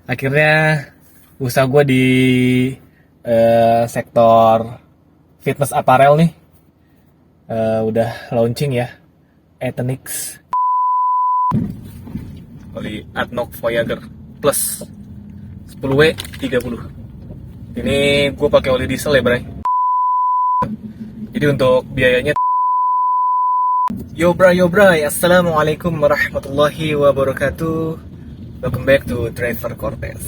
Akhirnya usaha gue di sektor fitness apparel nih udah launching ya. Ethnix oli Adnok Voyager Plus 10W 30. Ini gue pakai oli diesel ya, Bray. Jadi untuk biayanya Yo bray, assalamualaikum warahmatullahi wabarakatuh. Welcome back to Driver Cortez.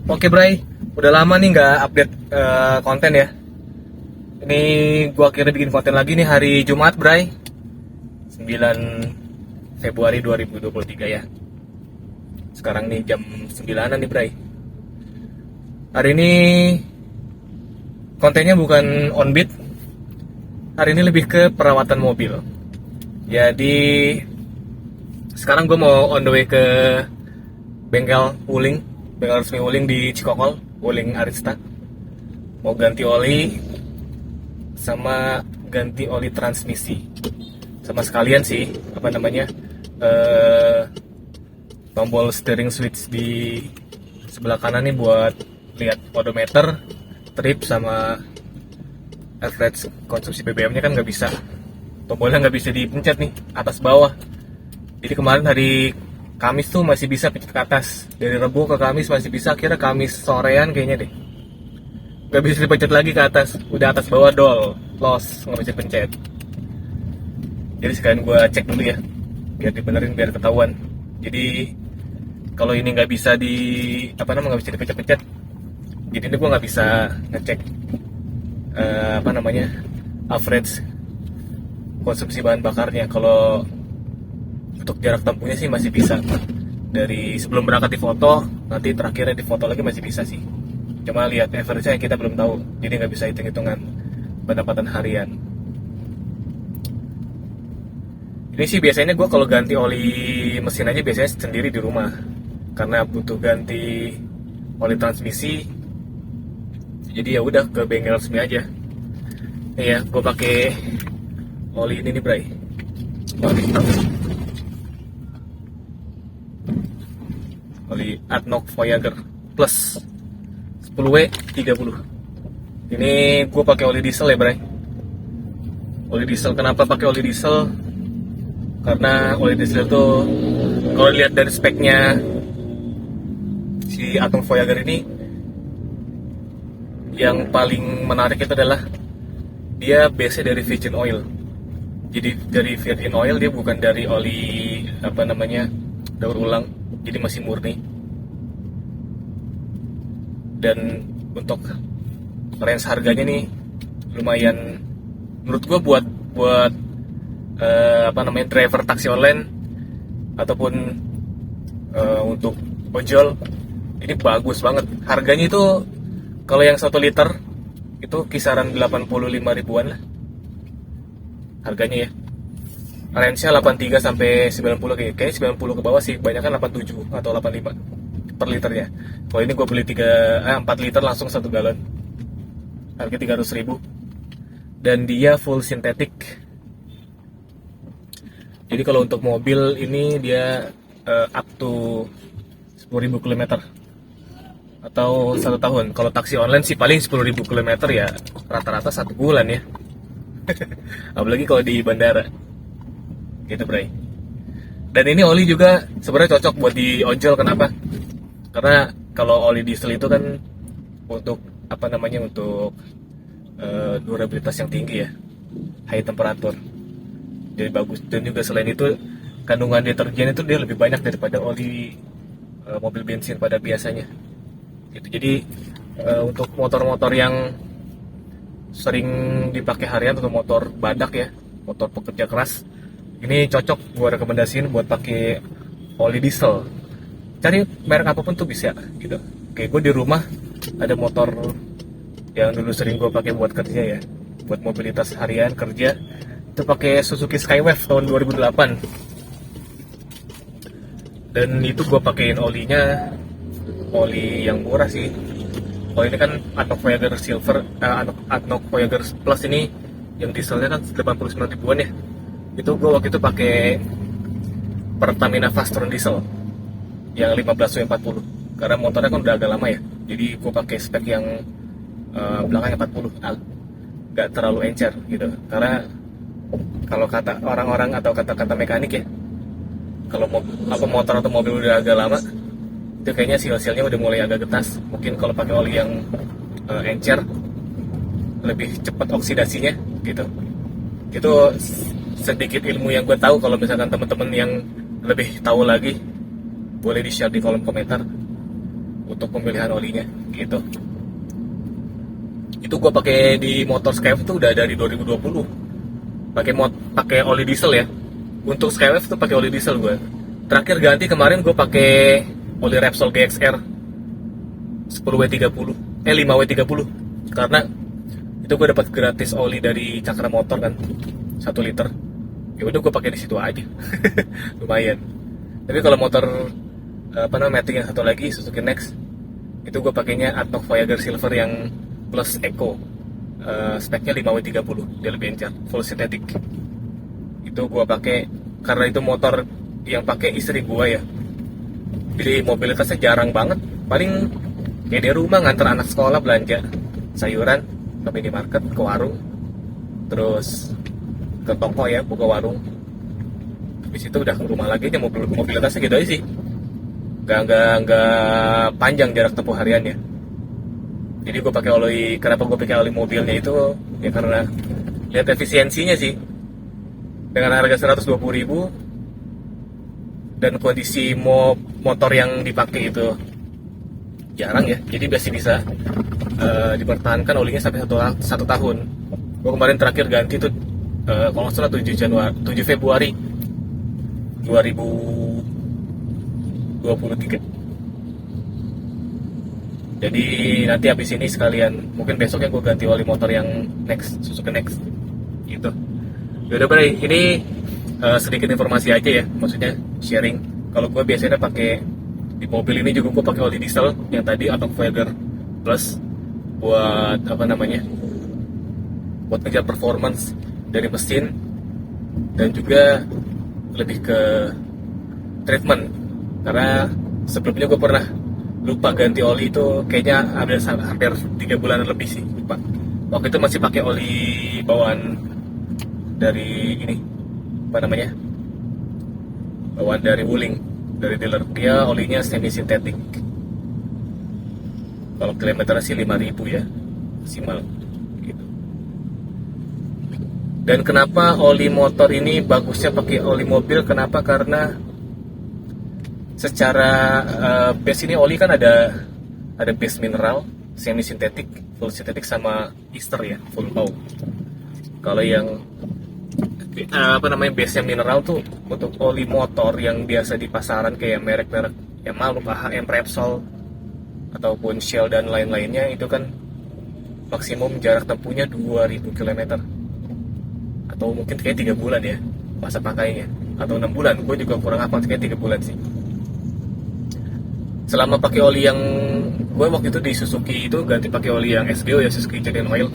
Oke Bray, udah lama nih nggak update konten ya. Ini gua akhirnya bikin konten lagi nih hari Jumat Bray, 9 Februari 2023 ya. Sekarang nih jam 9-an nih Bray. Hari ini kontennya bukan on beat. Hari ini lebih ke perawatan mobil. Jadi sekarang gue mau on the way ke bengkel resmi Wuling di Cikokol, Wuling Arista. Mau ganti oli sama ganti oli transmisi. Sama sekalian sih, tombol steering switch di sebelah kanan nih buat lihat odometer, trip sama average konsumsi BBM-nya kan nggak bisa. Tombolnya nggak bisa dipencet nih, atas bawah. Jadi kemarin hari Kamis tuh masih bisa pencet ke atas. Dari Rebo ke Kamis masih bisa, kira Kamis sorean kayaknya deh. Gak bisa dipencet lagi ke atas. Udah atas bawah lost, gak bisa pencet. Jadi sekalian gue cek dulu ya, biar dibenerin, biar ketahuan. Jadi kalau ini gak bisa gak bisa dipencet-pencet, jadi ini gue gak bisa ngecek average konsumsi bahan bakarnya. Kalau untuk jarak tempuhnya sih masih bisa. Dari sebelum berangkat di foto, nanti terakhirnya di foto lagi masih bisa sih. Cuma lihat average-nya kita belum tahu, jadi nggak bisa hitung-hitungan pendapatan harian. Ini sih biasanya gue kalau ganti oli mesin aja biasanya sendiri di rumah, karena butuh ganti oli transmisi. Jadi ya udah ke bengkel resmi aja. Nih ya, gue pakai oli ini nih Bray. Oli Adnok Voyager Plus 10W 30. Ini gue pakai oli diesel ya Bray. Oli diesel, kenapa pakai oli diesel? Karena oli diesel itu kalau lihat dari speknya si Adnok Voyager ini, yang paling menarik itu adalah dia base dari virgin oil. Jadi dari virgin oil, dia bukan dari oli daur ulang, jadi masih murni. Dan untuk range harganya nih lumayan menurut gue buat driver taksi online ataupun untuk ojol, ini bagus banget. Harganya itu kalau yang 1 liter itu kisaran 85 ribuan lah harganya ya. Range-nya 83 sampai 90, kayaknya 90 ke bawah sih, banyak kan 87 atau 85 per liternya. Kalau ini gue beli 4 liter langsung 1 galon, harga 300 ribu, dan dia full sintetik. Jadi kalau untuk mobil ini dia up to 10.000 km atau 1 tahun. Kalau taksi online sih paling 10.000 km ya, rata-rata 1 bulan ya. Apalagi kalau di bandara gitu Bray. Dan ini oli juga sebenarnya cocok buat di ojol. Kenapa? Karena kalau oli diesel itu kan untuk untuk durabilitas yang tinggi ya, high temperatur, jadi bagus. Dan juga selain itu kandungan deterjen itu dia lebih banyak daripada oli mobil bensin pada biasanya gitu. Jadi untuk motor-motor yang sering dipakai harian atau motor badak ya, motor pekerja keras, ini cocok gue rekomendasiin buat pakai oli diesel. Cari merek apapun tuh bisa gitu. Kayak gue di rumah ada motor yang dulu sering gue pakai buat kerja ya, buat mobilitas harian kerja. Itu pakai Suzuki Skywave tahun 2008. Dan itu gue pakein oli yang murah sih. Kalau ini kan ADNOC Voyager Silver, ADNOC Voyager Plus ini yang dieselnya kan 89 ribuan ya. Itu gue waktu itu pakai Pertamina Fast Turn Diesel yang 15W40 karena motornya kan udah agak lama ya. Jadi gue pakai spek yang belakangnya 40, nggak terlalu encer gitu. Karena kalau kata orang-orang atau kata-kata mekanik ya, kalau motor atau mobil udah agak lama, itu kayaknya seal-sealnya udah mulai agak getas. Mungkin kalau pakai oli yang encer, lebih cepat oksidasinya gitu. Itu sedikit ilmu yang gue tahu. Kalau misalkan teman-teman yang lebih tahu lagi, boleh di-share di kolom komentar untuk pemilihan olinya gitu. Itu gue pakai di motor Skywave tuh udah dari 2020. Pakai oli diesel ya. Untuk Skywave tuh pakai oli diesel gue. Terakhir ganti kemarin gue pakai oli Repsol GXR 5W30 karena itu gue dapat gratis oli dari Cakra Motor kan 1 liter. Ya udah gue pakai di situ aja. Lumayan. Tapi kalau motor matic yang satu lagi Suzuki Next, itu gue pakainya ADNOC Voyager Silver yang Plus Eco. Speknya 5W30, dia lebih encer, full synthetic. Itu gue pakai karena itu motor yang pakai istri gue ya. Jadi mobilitasnya jarang banget. Paling kayak di rumah nganter anak sekolah belanja sayuran ke minimarket, ke warung, terus ke toko ya, buka warung. Habis itu udah ke rumah lagi aja. Mobilitasnya gitu aja sih. Nggak panjang jarak tempuh hariannya. Jadi gue pakai kenapa gue pakai oli mobilnya itu ya karena lihat efisiensinya sih. Dengan harga 120.000 dan kondisi motor yang dipakai itu jarang ya, jadi masih bisa dipertahankan olinya sampai satu tahun. Gue kemarin terakhir ganti tuh kalau nggak salah 7 Februari 2023. Jadi nanti habis ini sekalian, mungkin besoknya gue ganti oli motor yang Suzuki Next gitu. Yaudah Bray, ini sedikit informasi aja ya, maksudnya sharing. Kalau gue biasanya pakai di mobil ini juga gue pakai oli diesel yang tadi ADNOC Voyager Plus buat buat ngejar performance dari mesin dan juga lebih ke treatment. Karena sebelumnya gue pernah lupa ganti oli itu, kayaknya hampir 3 bulan lebih sih, lupa. Waktu itu masih pakai oli bawaan dari bawaan dari Wuling, dari dealer. Dia olinya semi sintetik. Kalau kilometernya sih 5.000 ya maksimal gitu. Dan kenapa oli motor ini bagusnya pakai oli mobil? Kenapa? Karena secara base ini oli kan ada base mineral, semi sintetik, full sintetik, sama ester ya, full pau. Kalau yang base yang mineral tuh untuk oli motor yang biasa di pasaran kayak merek-merek Yamal, HM, Repsol ataupun Shell dan lain-lainnya, itu kan maksimum jarak tempuhnya 2000 km atau mungkin kayak 3 bulan ya masa pakainya, atau 6 bulan, gue juga kurang hafal, kayak 3 bulan sih. Selama pakai oli yang gue waktu itu di Suzuki itu ganti pakai oli yang SBO ya, Suzuki Genuine Oil,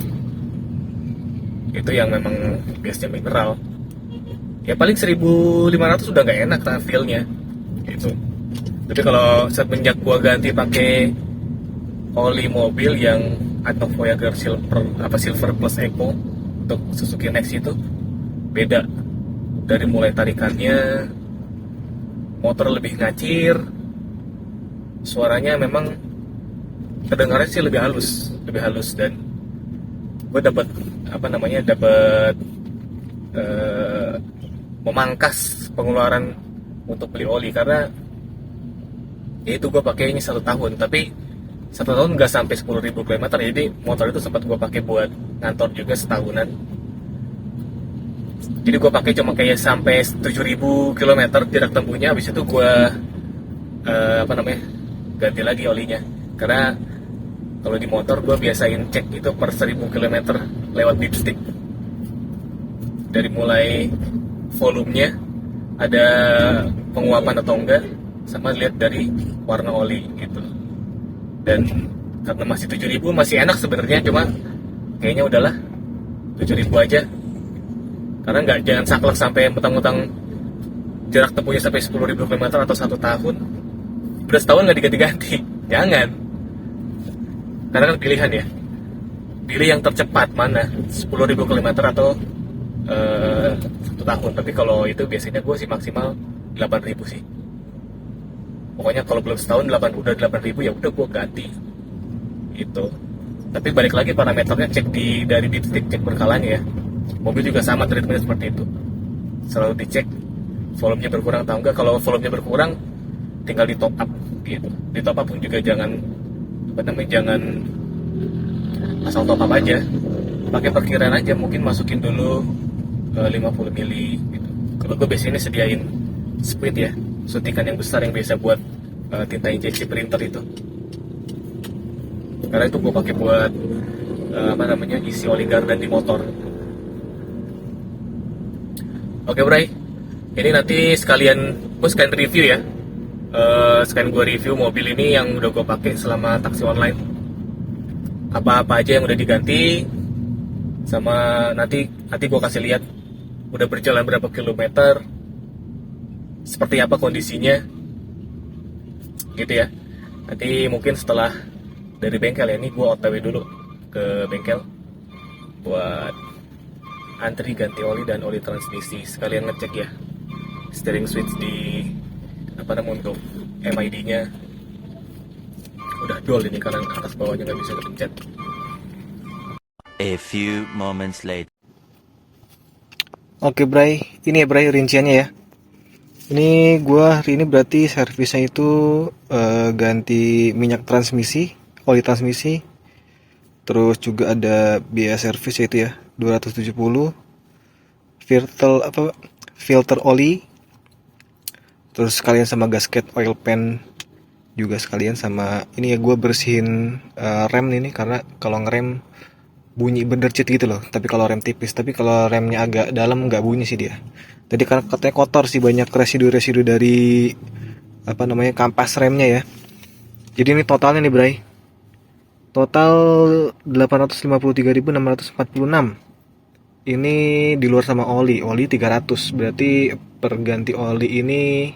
itu yang memang base-nya mineral. Ya paling 1.500 udah nggak enak feelnya gitu. Tapi kalau semenjak gua ganti pakai oli mobil yang ADNOC Voyager Silver Plus Eco untuk Suzuki Next itu beda. Dari mulai tarikannya, motor lebih ngacir, suaranya memang terdengarnya sih lebih halus dan gue dapat memangkas pengeluaran untuk beli oli, karena ya itu gue pakai ini 1 tahun, tapi 1 tahun nggak sampai 10.000 km. Jadi motor itu sempat gue pakai buat ngantor juga setahunan. Jadi gue pakai cuma kayak sampai 7.000 km jarak tempuhnya. Habis itu gue ganti lagi olinya, karena Kalau di motor gue biasain cek itu per 1000 km lewat dipstick. Dari mulai volumenya ada penguapan atau enggak, sama lihat dari warna oli gitu. Dan karena masih 7.000 masih enak sebenarnya, cuma kayaknya udahlah 7.000 aja. Karena jangan saklek sampai mentang-mentang jarak tempuhnya sampai 10.000 km atau 1 tahun udah setahun nggak diganti-ganti. Jangan. Karena kan pilihan ya, pilih yang tercepat mana, 10.000 km atau 1 tahun. Tapi kalau itu biasanya gue sih maksimal 8.000 sih. Pokoknya kalau belum setahun udah 8.000 ya udah gue ganti itu. Tapi balik lagi parameternya cek dari dipstick, cek berkalanya ya. Mobil juga sama treatmentnya seperti itu, selalu dicek volumenya berkurang atau enggak. Kalau volumenya berkurang tinggal di top up gitu. Di top up pun juga jangan asal top up aja, pakai perkiraan aja. Mungkin masukin dulu 50 mili gitu. Kalau gue biasanya sediain squid ya, suntikan yang besar yang biasa buat tinta injeksi printer itu. Karena itu gue pakai buat isi oli gardan di motor. Oke Bray, ini nanti gue sekalian review ya. Sekalian gue review mobil ini yang udah gue pakai selama taksi online. Apa-apa aja yang udah diganti, sama nanti gue kasih lihat udah berjalan berapa kilometer, seperti apa kondisinya, gitu ya. Nanti mungkin setelah dari bengkel ya, ini gue OTW dulu ke bengkel buat antri ganti oli dan oli transmisi, sekalian ngecek ya steering switch di untuk MID-nya udah dual ini, karena atas bawahnya nggak bisa kepencet. A few moments later. Oke Bray, ini ya Bray rinciannya ya. Ini gua hari ini berarti servisnya itu ganti minyak transmisi, oli transmisi. Terus juga ada biaya servis yaitu ya 270. Filter oli. Terus sekalian sama gasket oil pan juga sekalian, sama ini ya gue bersihin rem ini, karena kalau ngerem bunyi bendercit gitu loh. Tapi kalau rem tipis, tapi kalau remnya agak dalam nggak bunyi sih dia. Jadi karena katanya kotor sih, banyak residu-residu dari kampas remnya ya. Jadi ini totalnya nih Bray. Total 853.646. Ini di luar sama oli 300. Berarti per ganti oli ini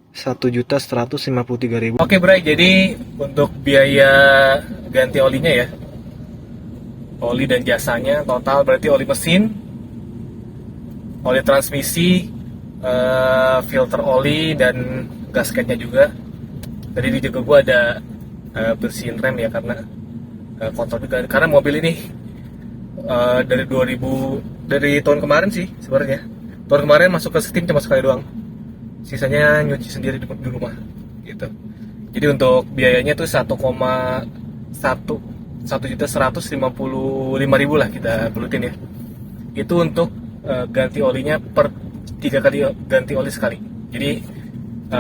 1.153.000. Oke Bray, jadi untuk biaya ganti olinya ya, oli dan jasanya total berarti oli mesin, oli transmisi, filter oli, dan gasketnya juga. Tadi di juga gue ada bersihin rem ya, karena kotor juga. Karena mobil ini dari tahun kemarin sih sebenarnya. Tahun kemarin masuk ke steam cuma sekali doang, sisanya nyuci sendiri di rumah gitu. Jadi untuk biayanya tuh 1.155.000 lah kita bulutin ya. Itu untuk ganti olinya per 3 kali ganti oli sekali. Jadi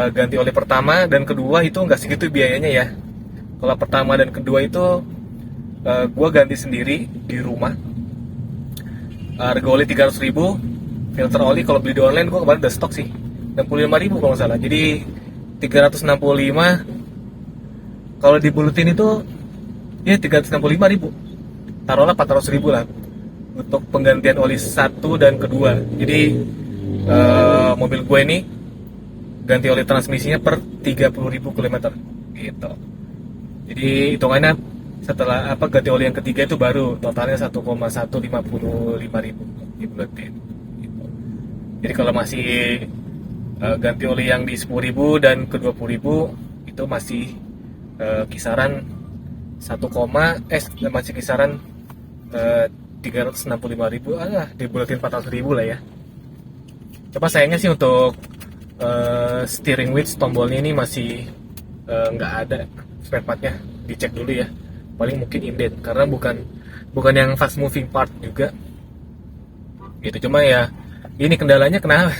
ganti oli pertama dan kedua itu nggak segitu biayanya ya. Kalau pertama dan kedua itu gue ganti sendiri di rumah, harga oli 300.000. Filter oli kalau beli di online gue kemarin udah stok sih 65.000 kalau nggak salah. Jadi 365, kalau dibulutin itu ya 365.000, taruhlah 400.000 lah untuk penggantian oli satu dan kedua. Jadi mobil gue ini ganti oli transmisinya per 30.000 km gitu. Jadi hitungannya setelah ganti oli yang ketiga itu baru totalnya 1,155.000 dibulutin gitu. Jadi kalau masih ganti oli yang di 10.000 dan ke 20.000 itu masih kisaran masih kisaran 365.000, dibulatin 400.000 lah ya. Coba sayangnya sih untuk steering wheel tombolnya ini masih nggak ada spare partnya, dicek dulu ya. Paling mungkin inden karena bukan yang fast moving part juga gitu. Cuma ya ini kendalanya kenapa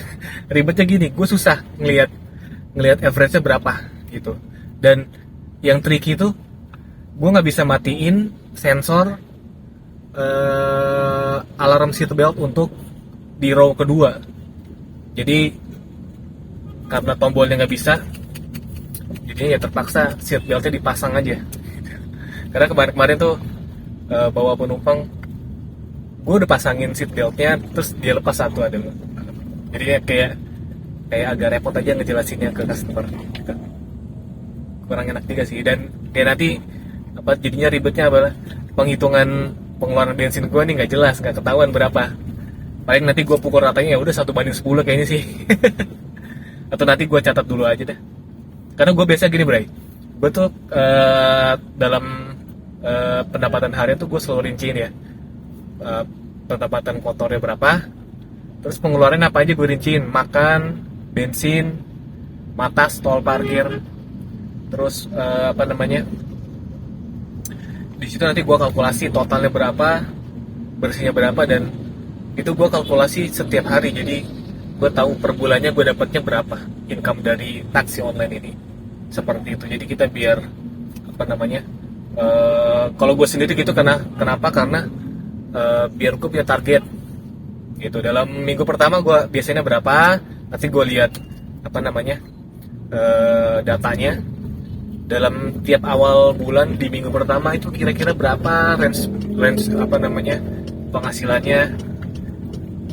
ribetnya gini, gue susah ngelihat average-nya berapa gitu. Dan yang tricky itu gue nggak bisa matiin sensor alarm seatbelt untuk di row kedua. Jadi karena tombolnya nggak bisa, jadi ya terpaksa seatbeltnya dipasang aja. Karena kemarin-kemarin tuh bawa penumpang, gue udah pasangin seatbeltnya, terus dia lepas satu ada. Jadi kayak agak repot aja ngejelasinnya ke customer. Kurang enak juga sih. Dan kayak nanti jadinya ribetnya apa? Penghitungan pengeluaran bensin gue nih nggak jelas, nggak ketahuan berapa. Paling nanti gue pukul ratanya ya udah 1:10 kayaknya sih. Atau nanti gue catat dulu aja deh. Karena gue biasa gini, Bray. Gue tuh dalam pendapatan harian tuh gue selalu rinciin ya. Pendapatan kotornya berapa, terus pengeluaran apa aja gue rinciin. Makan, bensin, matas, tol, parkir, terus di situ nanti gue kalkulasi totalnya berapa, bersihnya berapa, dan itu gue kalkulasi setiap hari. Jadi gue tahu per bulannya gue dapatnya berapa income dari taksi online ini. Seperti itu. Jadi kita biar kalau gue sendiri gitu, kenapa? Karena biar gue punya target gitu. Dalam minggu pertama gue biasanya berapa, nanti gue lihat datanya. Dalam tiap awal bulan di minggu pertama itu kira-kira berapa range penghasilannya.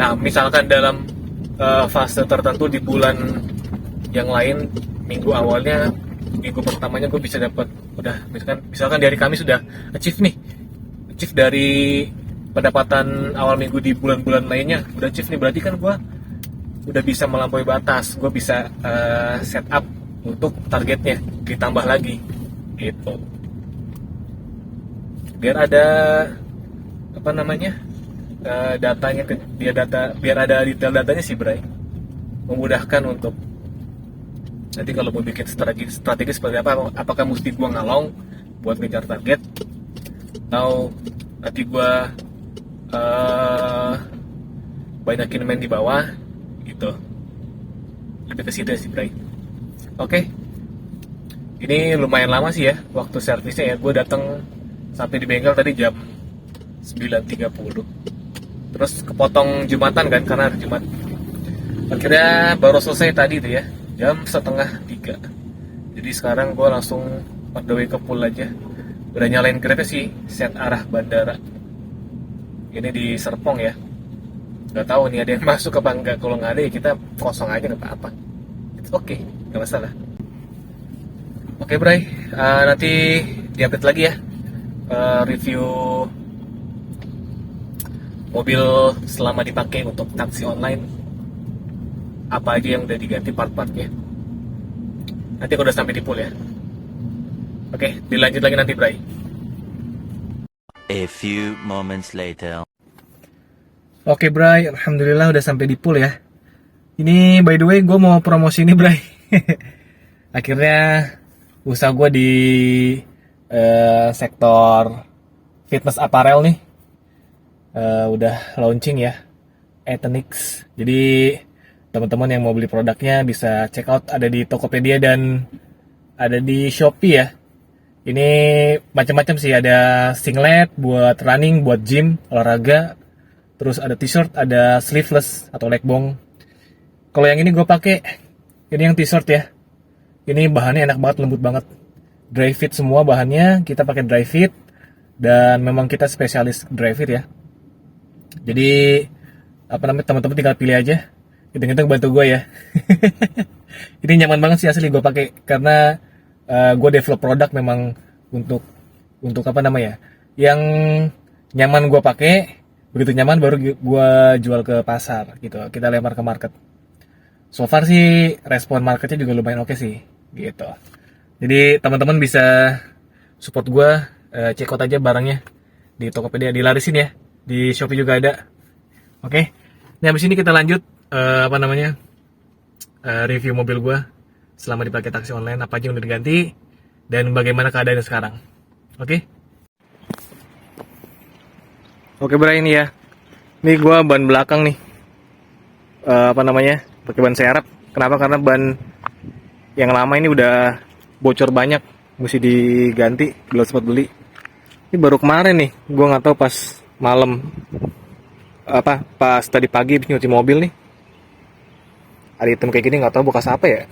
Nah, misalkan dalam fase tertentu di bulan yang lain, minggu awalnya, minggu pertamanya gue bisa dapat udah misalkan di hari Kamis sudah achieve dari pendapatan awal minggu di bulan-bulan lainnya, udah achieve nih, berarti kan gue udah bisa melampaui batas, gue bisa set up untuk targetnya ditambah lagi gitu, biar ada datanya, biar ada detail datanya sih, Bray. Memudahkan untuk nanti kalau mau bikin strategi seperti apa, apakah mesti gua ngalong buat ngejar target, atau nanti gua banyakin main di bawah gitu. Lebih ke situ sih, Bray. Oke. Ini lumayan lama sih ya waktu servisnya ya. Gue datang sampai di bengkel tadi jam 9.30. Terus kepotong Jumatan kan, karena hari Jumat. Akhirnya baru selesai tadi tuh ya, jam 2:30. Jadi sekarang gue langsung on the way ke pool aja. Udah nyalain Grabnya sih, set arah bandara. Ini di Serpong ya. Gak tahu nih ada yang masuk apa enggak. Kalau nggak ada ya kita kosong aja, nggak apa-apa. Oke, nggak masalah. Oke, Bray, nanti diupdate lagi ya review mobil selama dipakai untuk taksi online. Apa aja yang udah diganti part-partnya. Nanti aku udah sampai di pool ya. Oke, dilanjut lagi nanti, Bray. A few moments later. Oke, Bray, alhamdulillah udah sampai di pool ya. Ini by the way gue mau promosi ini, Bray. Akhirnya usaha gue di sektor fitness apparel nih udah launching ya, Ethnix. Jadi teman-teman yang mau beli produknya bisa check out, ada di Tokopedia dan ada di Shopee ya. Ini macam-macam sih, ada singlet buat running, buat gym, olahraga. Terus ada t-shirt, ada sleeveless atau leg bong. Kalau yang ini gue pakai, ini yang t-shirt ya. Ini bahannya enak banget, lembut banget. Dry fit semua bahannya, kita pakai dry fit. Dan memang kita spesialis dry fit ya. Jadi, teman-teman tinggal pilih aja. Hitung-hitung bantu gue ya. Ini nyaman banget sih asli gue pakai. Karena gue develop produk memang untuk yang nyaman gue pakai. Begitu nyaman baru gue jual ke pasar gitu. Kita lempar ke market. So far sih respon marketnya juga lumayan oke sih gitu. Jadi teman-teman bisa support gue, check out aja barangnya di Tokopedia, dilarisin ya, di Shopee juga ada. Oke. Nah, habis ini kita lanjut review mobil gue selama dipakai taksi online, apa aja yang udah diganti dan bagaimana keadaannya sekarang. Oke. Oke, Bray, ini ya. Ini gue ban belakang nih. Pakai ban serep. Kenapa? Karena ban yang lama ini udah bocor banyak. mesti diganti, belum sempat beli. Ini baru kemarin nih, gue nggak tahu pas malam pas tadi pagi habis nyuci mobil nih, ada item kayak gini, nggak tahu bekas apa ya.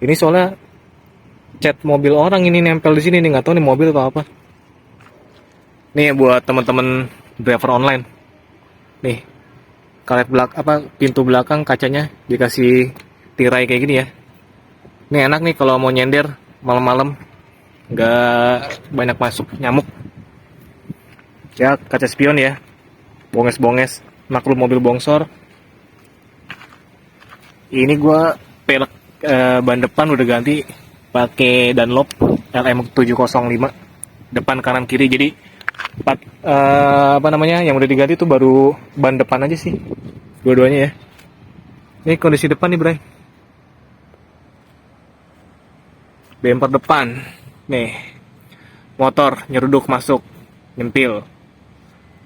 Ini soalnya cat mobil orang ini nempel di sini nih, nggak tahu nih mobil atau apa. Nih buat teman-teman driver online, nih karet pintu belakang kacanya dikasih tirai kayak gini ya. Ini enak nih kalau mau nyender malam-malam, nggak banyak masuk nyamuk. Ya kaca spion ya, bonges-bonges, maklum mobil bongsor. Ini gua pelek ban depan udah ganti pakai Dunlop LM705, depan kanan kiri. Jadi yang udah diganti tuh baru ban depan aja sih, dua-duanya ya. Ini kondisi depan nih, Bray. Bumper depan nih, motor nyeruduk masuk, nyempil.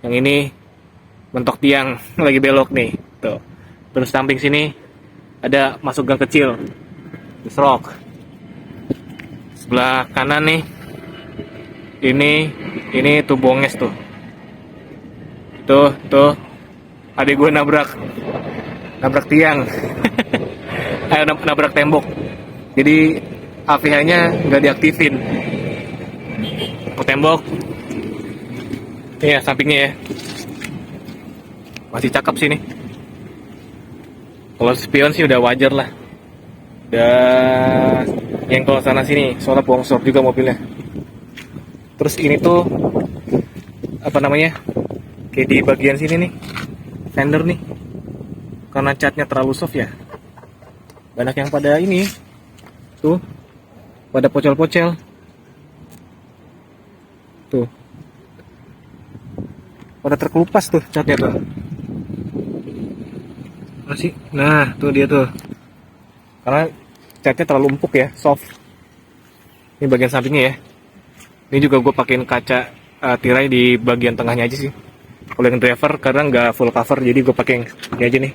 Yang ini mentok tiang lagi belok nih, tuh. Terus samping sini ada masuk gang kecil, diserok. Sebelah kanan nih, ini tuh bonges tuh. Tuh, adik gue nabrak tiang, nabrak tembok. Jadi AVH-nya nggak diaktifin. Ke tembok. Iya, sampingnya ya. Masih cakep sih nih. Kalau spion sih udah wajar lah. Udah yang kalau sana sini, soalnya bongsor juga mobilnya. Terus ini tuh kayak di bagian sini nih, fender nih, karena catnya terlalu soft ya, banyak yang pada ini tuh, pada pocel-pocel tuh, pada terkelupas tuh catnya tuh. Masih, nah tuh dia tuh, karena catnya terlalu empuk ya, soft. Ini bagian sampingnya ya. Ini juga gue pakein kaca tirai di bagian tengahnya aja sih. Kalau yang driver karena nggak full cover, jadi gue pakai yang ini aja nih.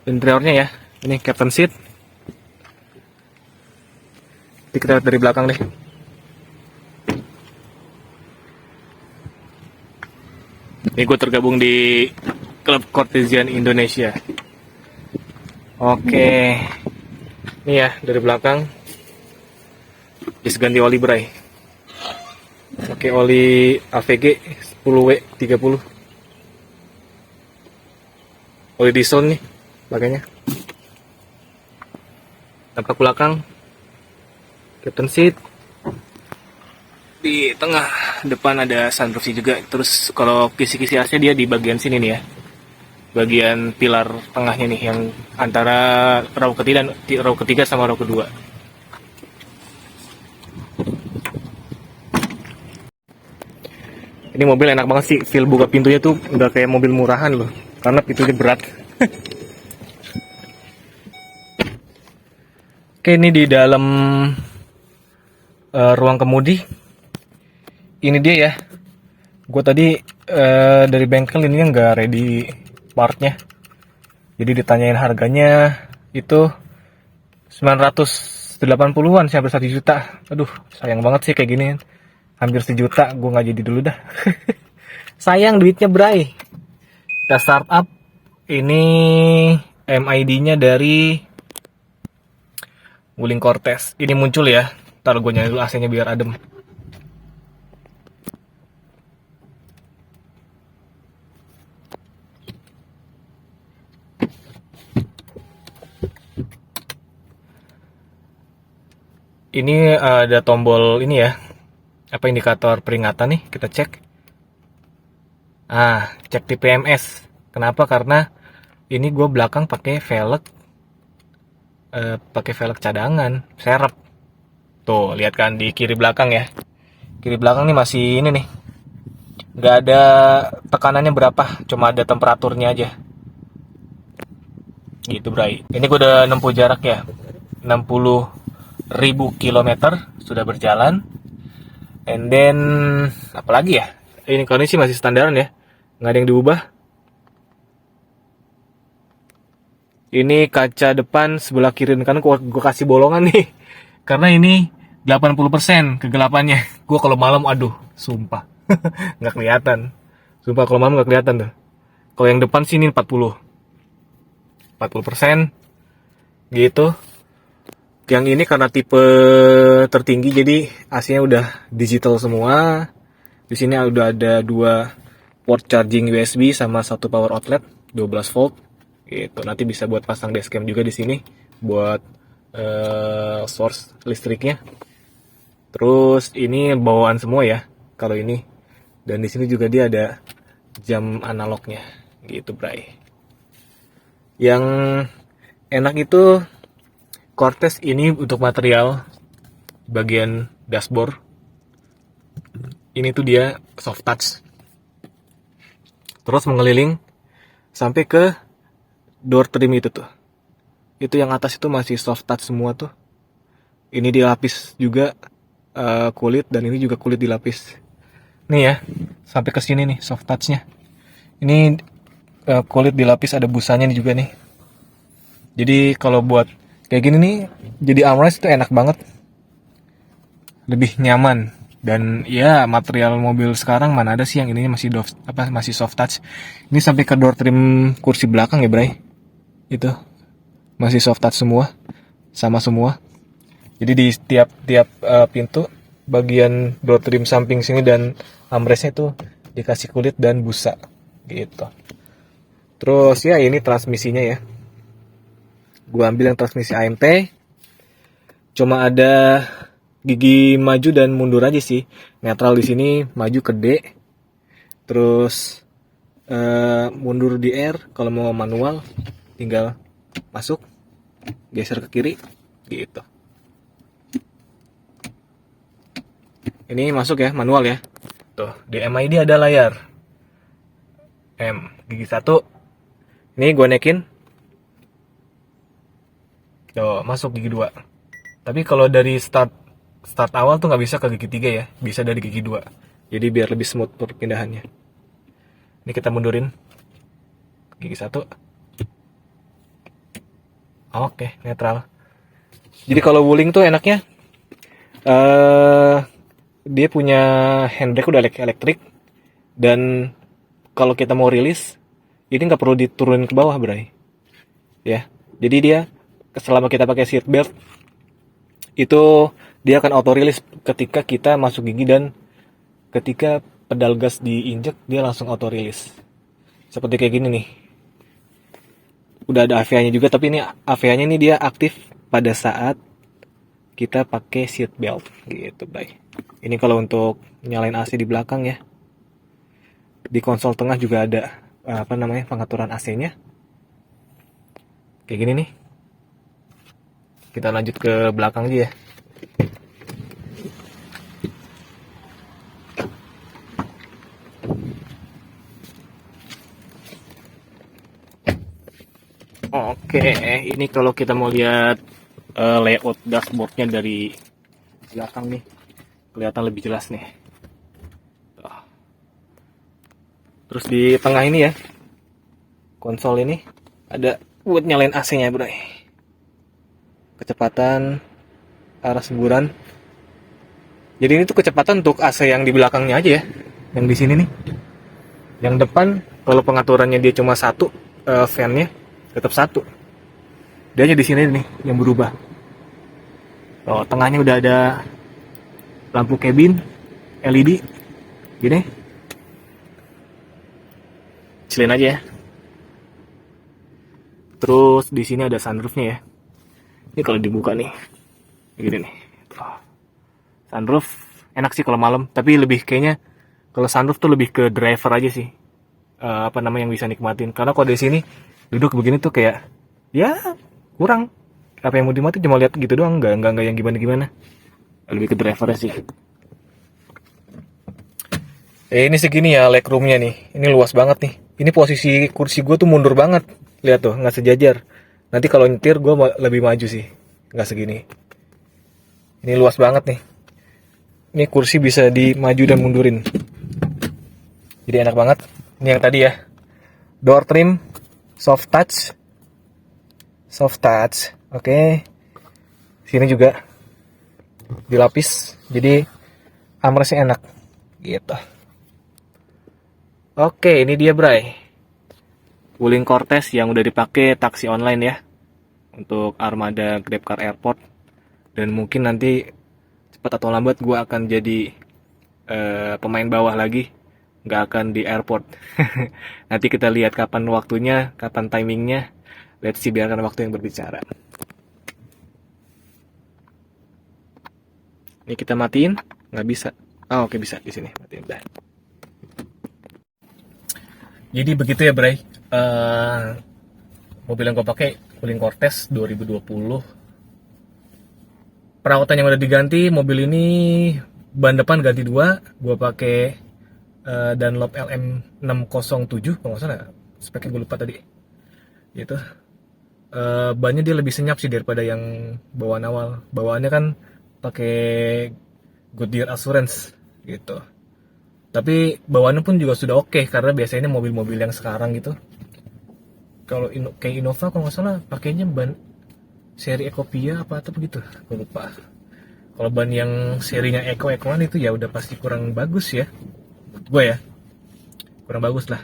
Interiornya ya, ini captain seat. Jadi kita lihat dari belakang deh. Ini gue tergabung di klub Cortesian Indonesia. Oke, ini ya dari belakang. Ganti oli, Bray. Pakai oli AVG 10W30. Oli diesel nih pakainya. Tampak belakang, captain seat. Di tengah depan ada sunroof juga. Terus kalau kisi-kisi AC dia di bagian sini nih ya, bagian pilar tengahnya nih, yang antara row ketiga sama row kedua. Ini mobil enak banget sih, feel buka pintunya tuh nggak kayak mobil murahan loh, karena pintunya berat. Oke, ini di dalam ruang kemudi. Ini dia ya. Gue tadi dari bengkel ini nggak ready partnya. Jadi ditanyain harganya itu 980-an sih, hampir 1 juta. Aduh, sayang banget sih kayak gini. Hampir 1 juta, gue nggak jadi dulu dah. Sayang duitnya, Bray. Kita startup. Ini MID-nya dari Wuling Cortez. Ini muncul ya. Ntar gue nyalain dulu AC-nya biar adem. Ini ada tombol ini ya, indikator peringatan nih, kita cek. Cek di PMS. Kenapa? Karena ini gue belakang pakai velg cadangan, serep. Tuh, lihat kan di kiri belakang ya. Kiri belakang nih masih ini nih, nggak ada tekanannya berapa, cuma ada temperaturnya aja. Gitu, Bray. Ini gue udah nempuh jarak ya, 60.000 kilometer sudah berjalan. And then apalagi ya, ini kalau ini sih masih standaran ya, nggak ada yang diubah. Ini kaca depan sebelah kiri kan gue kasih bolongan nih. Karena ini 80% kegelapannya. Gue kalau malam aduh, sumpah. Nggak kelihatan. Sumpah kalau malam nggak kelihatan tuh. Kalau yang depan sini 40% gitu. Yang ini karena tipe tertinggi jadi AC-nya udah digital semua. Di sini udah ada 2 port charging USB sama 1 power outlet 12 volt. Gitu. Nanti bisa buat pasang dashcam juga di sini buat source listriknya. Terus ini bawaan semua ya kalau ini. Dan di sini juga dia ada jam analognya gitu, Bray. Yang enak itu Cortez ini untuk material bagian dashboard. Ini tuh dia soft touch. Terus mengeliling sampai ke door trim itu tuh. Itu yang atas itu masih soft touch semua tuh. Ini dilapis juga kulit dan ini juga kulit dilapis. Nih ya, sampai ke sini nih soft touchnya. Ini kulit dilapis ada busanya nih juga nih. Jadi kalau buat kayak gini nih, jadi armrest itu enak banget. Lebih nyaman. Dan ya material mobil sekarang mana ada sih yang ini masih soft touch. Ini sampai ke door trim kursi belakang ya, Bray. Itu masih soft touch semua, sama semua. Jadi di tiap pintu bagian door trim samping sini dan armrestnya itu dikasih kulit dan busa gitu. Terus ya ini transmisinya ya. Gua ambil yang transmisi AMT. Cuma ada gigi maju dan mundur aja sih. Netral di sini, maju ke D. Terus mundur di R. Kalau mau manual tinggal masuk, geser ke kiri gitu. Ini masuk ya, manual ya. Tuh, di MID ada layar M, gigi 1. Ini gue naikin. Tuh, masuk gigi 2. Tapi kalau dari start awal tuh nggak bisa ke gigi 3 ya, bisa dari gigi 2. Jadi biar lebih smooth perpindahannya. Ini kita mundurin gigi 1. Oke, netral. Jadi kalau wuling tuh enaknya dia punya handbrake udah elektrik. Dan kalau kita mau rilis, ini nggak perlu diturunin ke bawah, Bray. Ya, jadi dia selama kita pakai seat belt itu dia akan auto rilis ketika kita masuk gigi dan ketika pedal gas diinjek dia langsung auto rilis. Seperti kayak gini nih. Udah ada AVA-nya juga, tapi ini AVA-nya ini dia aktif pada saat kita pakai seat belt gitu, Bray. Ini kalau untuk nyalain AC di belakang ya. Di konsol tengah juga ada pengaturan AC-nya. Kayak gini nih. Kita lanjut ke belakang aja ya. Oke, ini kalau kita mau lihat layout dashboardnya dari belakang nih, kelihatan lebih jelas nih. Terus di tengah ini ya, konsol ini ada buat nyalain AC-nya, Bro. Kecepatan arah semburan. Jadi ini tuh kecepatan untuk AC yang di belakangnya aja ya, yang di sini nih. Yang depan kalau pengaturannya dia cuma 1, fan-nya tetap 1. Dia hanya di sini nih yang berubah. Oh, tengahnya udah ada lampu cabin LED gini. Clean aja ya. Terus di sini ada sunroofnya ya. Ini kalau dibuka nih, gini nih. Sunroof enak sih kalau malam, tapi lebih kayaknya kalau sunroof tuh lebih ke driver aja sih. Yang bisa nikmatin. Karena kalau di sini duduk begini tuh kayak ya kurang. Apa yang mau dinikmatin cuma lihat gitu doang, enggak yang gimana-gimana. Lebih ke driver sih. Ini segini ya legroomnya nih. Ini luas banget nih. Ini posisi kursi gue tuh mundur banget. Lihat tuh, nggak sejajar. Nanti kalau nyetir gue lebih maju sih. Nggak segini. Ini luas banget nih. Ini kursi bisa dimaju dan mundurin. Jadi enak banget. Ini yang tadi ya. Door trim, soft touch. soft touch. Oke. Sini juga dilapis, jadi armrestnya enak gitu. Oke, ini dia Bray, Wuling Cortez yang udah dipakai taksi online ya, untuk armada GrabCar Airport. Dan mungkin nanti cepat atau lambat gue akan jadi pemain bawah lagi, nggak akan di airport. Nanti kita lihat kapan waktunya, kapan timingnya. Let's see, biarkan waktu yang berbicara. Ini kita matiin, nggak bisa. Oh, oke, bisa di sini matiin dah. Jadi begitu ya Bray, mobil yang gue pakai Wuling Cortez 2020. Perawatan yang udah diganti, mobil ini ban depan ganti 2, gue pakai Dunlop LM607 kalau nggak salah, speknya gue lupa tadi. Gitu. Bannya dia lebih senyap sih daripada yang bawaan awal. Bawaannya kan pakai Goodyear Assurance gitu. Tapi bawaannya pun juga sudah oke, karena biasanya mobil-mobil yang sekarang gitu, kalau kayak Innova kalau nggak salah pakainya ban seri Ecopia apa begitu, gue lupa. Kalau ban yang serinya Eco-Ecoan itu ya udah pasti kurang bagus ya, menurut gue ya, kurang bagus lah.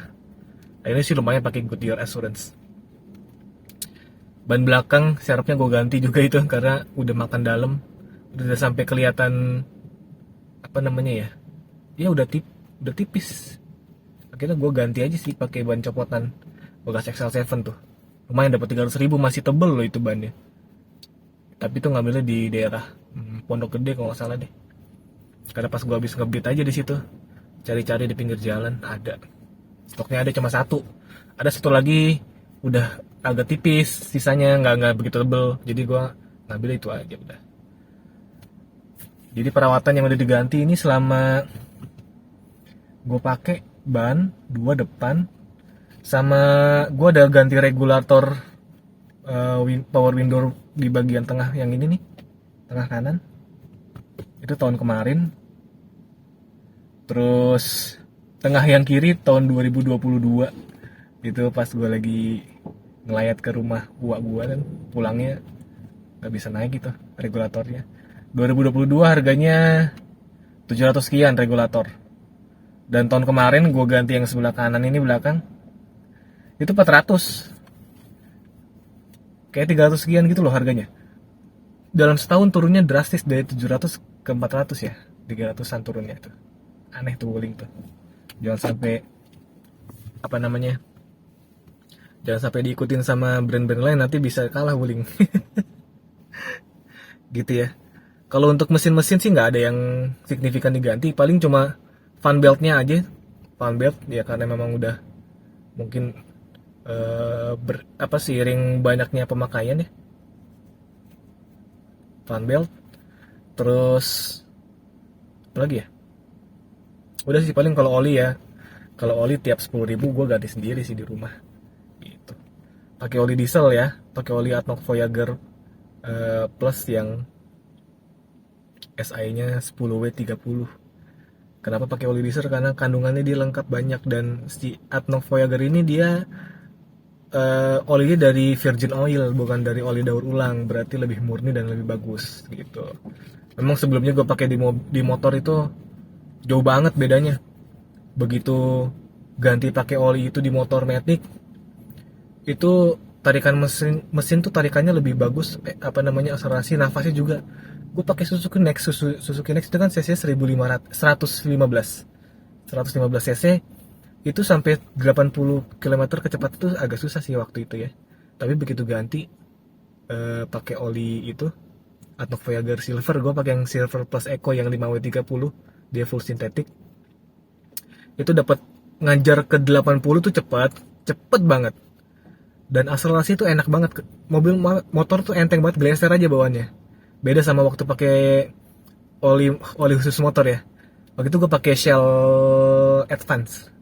Nah, ini sih lumayan pakai Goodyear Assurance. Ban belakang serepnya gue ganti juga itu, karena udah makan dalam, udah sampai kelihatan apa namanya ya, ya udah tipis. Akhirnya gue ganti aja sih pakai ban copotan bekas XL7 tuh. Lumayan dapat 300.000, masih tebel loh itu bannya. Tapi tuh ngambilnya di daerah Pondok Gede kalau nggak salah deh. Karena pas gue habis ngebit aja di situ, cari-cari di pinggir jalan ada. Stoknya ada cuma satu. Ada satu lagi udah agak tipis, sisanya nggak begitu tebel. Jadi gue ngambil itu aja udah. Jadi perawatan yang udah diganti ini selama gue pakai ban 2 depan, sama gue ada ganti regulator power window di bagian tengah yang ini nih, tengah kanan. Itu tahun kemarin. Terus tengah yang kiri tahun 2022. Itu pas gue lagi ngelayat ke rumah uak gue, dan pulangnya nggak bisa naik gitu regulatornya. 2022 harganya 700 sekian regulator. Dan tahun kemarin gue ganti yang sebelah kanan ini belakang, itu 400. Kayak 300 sekian gitu loh harganya. Dalam setahun turunnya drastis dari 700 ke 400 ya. 300-an turunnya itu. Aneh tuh Wuling tuh. Jangan sampai apa namanya? Jangan sampai diikutin sama brand-brand lain, nanti bisa kalah Wuling. Gitu ya. Kalau untuk mesin-mesin sih nggak ada yang signifikan diganti, paling cuma fan beltnya aja. Fan belt ya karena memang udah mungkin seiring banyaknya pemakaian ya. Fan belt, terus apa lagi ya? Udah sih paling kalau oli ya. Kalau oli tiap 10.000 gue ganti sendiri sih di rumah. Gitu. Pakai oli diesel ya, pakai oli ADNOC Voyager plus yang SI-nya 10W30. Kenapa pakai oli diesel? Karena kandungannya dia lengkap banyak, dan si ADNOC Voyager ini dia olinya dari virgin oil, bukan dari oli daur ulang, berarti lebih murni dan lebih bagus gitu. Memang sebelumnya gue pakai di motor itu jauh banget bedanya. Begitu ganti pakai oli itu di motor Matic, itu tarikan mesin tuh tarikannya lebih bagus, akselerasi, nafasnya juga. Gue pakai Suzuki Next itu kan cc 115 cc, itu sampai 80 km kecepatan itu agak susah sih waktu itu ya. Tapi begitu ganti pakai oli itu ADNOC Voyager Silver, gue pakai yang Silver Plus Eco yang 5W30, dia full sintetik, itu dapat ngajar ke 80 tuh cepet banget, dan akselerasi itu enak banget. Motor tuh enteng banget, geser aja bawaannya. Beda sama waktu pakai oli khusus motor ya. Waktu itu gue pakai Shell Advance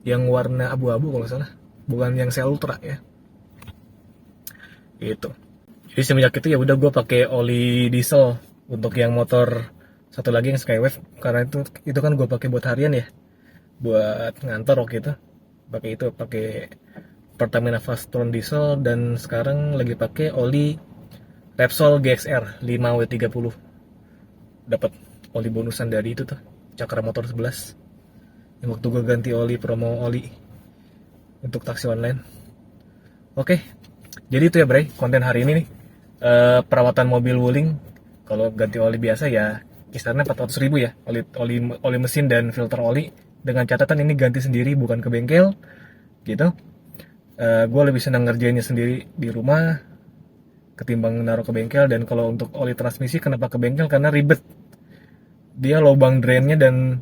yang warna abu-abu kalau nggak salah, bukan yang Shell Ultra ya. Gitu. Jadi semenjak itu ya udah gue pakai oli diesel untuk yang motor satu lagi yang Skywave, karena itu kan gue pakai buat harian ya, buat ngantor waktu itu. Pakai Pertamina Fastron diesel, dan sekarang lagi pakai oli Repsol GXR 5W30. Dapat oli bonusan dari itu tuh, Cakra Motor 11. Yang waktu gue ganti oli, promo oli untuk taksi online. Oke, jadi itu ya Bray, konten hari ini nih. Perawatan mobil Wuling, kalau ganti oli biasa ya kisarannya 400.000 ya, oli mesin dan filter oli, dengan catatan ini ganti sendiri, bukan ke bengkel gitu. Gue lebih senang ngerjainnya sendiri di rumah ketimbang naruh ke bengkel. Dan kalau untuk oli transmisi, kenapa ke bengkel? Karena ribet, dia lubang drainnya dan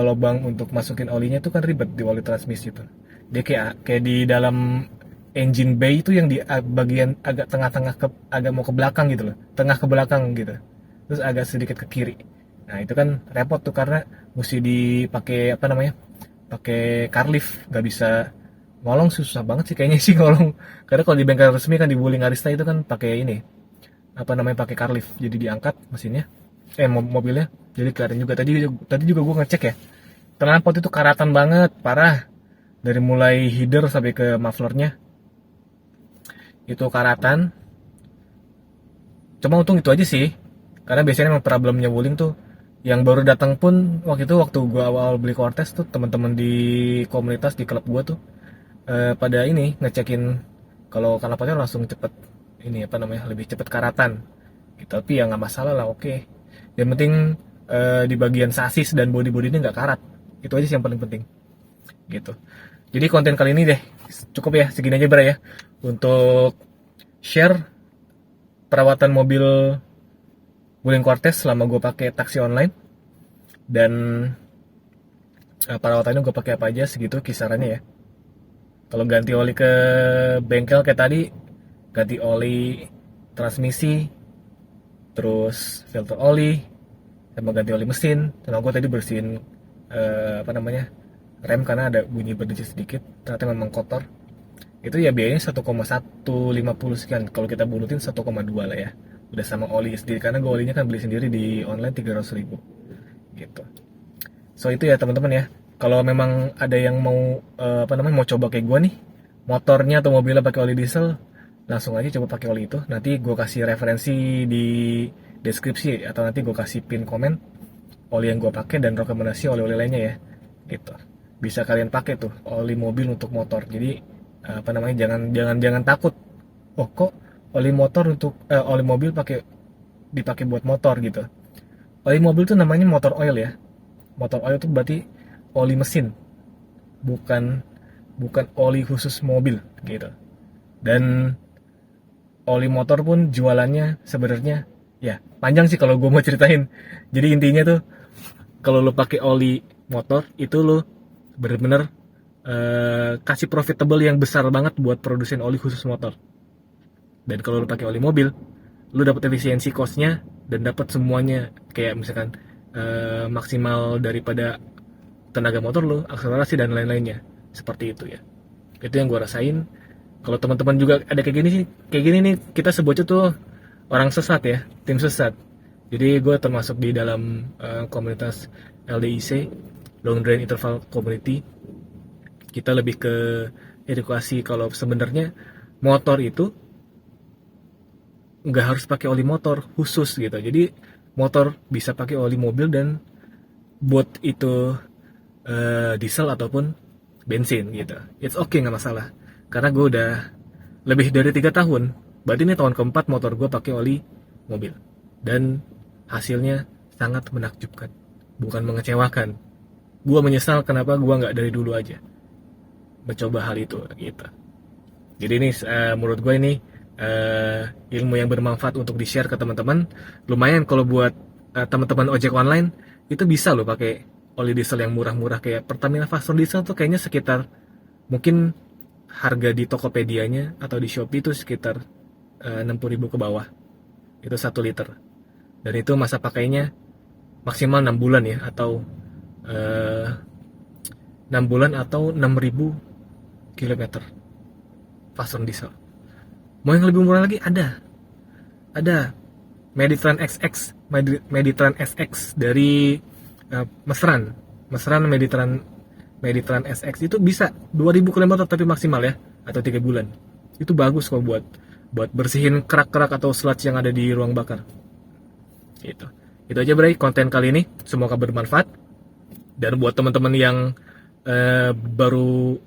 lubang untuk masukin olinya itu kan ribet di oli transmisi itu. Dia kayak di dalam engine bay itu yang di bagian agak tengah-tengah agak mau ke belakang gitu loh, tengah ke belakang gitu, terus agak sedikit ke kiri. Nah itu kan repot tuh, karena mesti dipakai pakai car lift, nggak bisa ngolong, susah banget sih kayaknya sih ngolong. Karena kalau di bengkel resmi kan, di Wuling Arista itu kan pakai ini pakai car lift, jadi diangkat mesinnya mobilnya, jadi kelihatan juga. Tadi juga gue ngecek ya, knalpot itu karatan banget, parah, dari mulai header sampai ke mufflernya itu karatan. Cuma untung itu aja sih, karena biasanya memang problemnya Wuling tuh, yang baru datang pun waktu gue awal beli Cortez tuh, teman-teman di komunitas di klub gue tuh pada ini ngecekin kalau knalpotnya langsung cepet lebih cepet karatan gitu. Tapi ya nggak masalah lah, oke. Yang penting di bagian sasis dan body-body ini nggak karat, itu aja sih yang paling penting gitu. Jadi konten kali ini deh cukup ya, segini aja Bray ya, untuk share perawatan mobil Wuling Cortez selama gue pakai taksi online. Dan perawatannya gue pakai apa aja, segitu kisarannya ya. Kalau ganti oli ke bengkel kayak tadi, ganti oli transmisi, terus filter oli, sama ganti oli mesin, sama gue tadi bersihin rem karena ada bunyi berdecit sedikit, ternyata memang kotor. Itu ya biayanya 1,150 sekian. Kalau kita bulutin 1,2 lah ya, udah sama oli sendiri, karena gue olinya kan beli sendiri di online 300.000 gitu. So itu ya teman-teman ya, kalau memang ada yang mau mau coba kayak gue nih, motornya atau mobilnya pakai oli diesel, langsung aja coba pakai oli itu. Nanti gue kasih referensi di deskripsi, atau nanti gue kasih pin komen oli yang gue pakai dan rekomendasi oli-oli lainnya ya gitu. Bisa kalian pakai tuh oli mobil untuk motor. Jadi jangan takut, oh kok oli motor untuk oli mobil dipakai buat motor gitu. Oli mobil tuh namanya motor oil ya. Motor oil itu berarti oli mesin, bukan oli khusus mobil gitu. Dan oli motor pun jualannya sebenarnya ya panjang sih kalau gue mau ceritain. Jadi intinya tuh, kalau lo pakai oli motor itu lo bener-bener kasih profitable yang besar banget buat produsen oli khusus motor. Dan kalau lo pakai oli mobil, lo dapat efisiensi cost-nya dan dapat semuanya, kayak misalkan maksimal daripada tenaga motor lo, akselerasi dan lain-lainnya, seperti itu ya. Itu yang gue rasain. Kalau teman-teman juga ada kayak gini nih, kita sebutnya tuh orang sesat ya, tim sesat. Jadi gue termasuk di dalam komunitas LDIC, Long Drain Interval Community. Kita lebih ke edukasi kalau sebenarnya motor itu nggak harus pakai oli motor khusus gitu. Jadi motor bisa pakai oli mobil, dan buat itu diesel ataupun bensin gitu. It's okay, nggak masalah. Karena gue udah lebih dari 3 tahun, berarti ini tahun keempat motor gue pakai oli mobil, dan hasilnya sangat menakjubkan, bukan mengecewakan. Gue menyesal kenapa gue nggak dari dulu aja mencoba hal itu gitu. Jadi ini menurut gue ini ilmu yang bermanfaat untuk di share ke teman-teman. Lumayan kalau buat teman-teman ojek online itu bisa loh pakai oli diesel yang murah-murah, kayak Pertamina Fastron diesel tuh kayaknya sekitar, mungkin harga di Tokopedia-nya atau di Shopee itu sekitar 60.000 ke bawah, itu 1 liter. Dan itu masa pakainya maksimal 6 bulan ya, atau 6 bulan atau 6.000 kilometer Fastron diesel. Mau yang lebih murah lagi ada Meditran SX dari Mesran Meditran SX itu bisa 2.000 km tapi maksimal ya, atau 3 bulan. Itu bagus kok buat bersihin kerak-kerak atau sludge yang ada di ruang bakar. Gitu. Itu aja Bray konten kali ini. Semoga bermanfaat. Dan buat teman-teman yang baru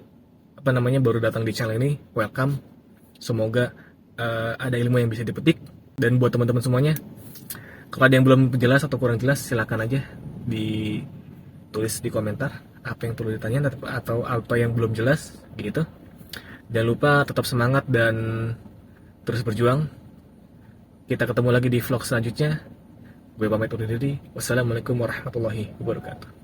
baru datang di channel ini, welcome. Semoga ada ilmu yang bisa dipetik. Dan buat teman-teman semuanya, kalau ada yang belum jelas atau kurang jelas, silakan aja ditulis di komentar apa yang perlu ditanya atau apa yang belum jelas gitu. Jangan lupa tetap semangat dan terus berjuang. Kita ketemu lagi di vlog selanjutnya. Gue pamit undur diri. Wassalamualaikum warahmatullahi wabarakatuh.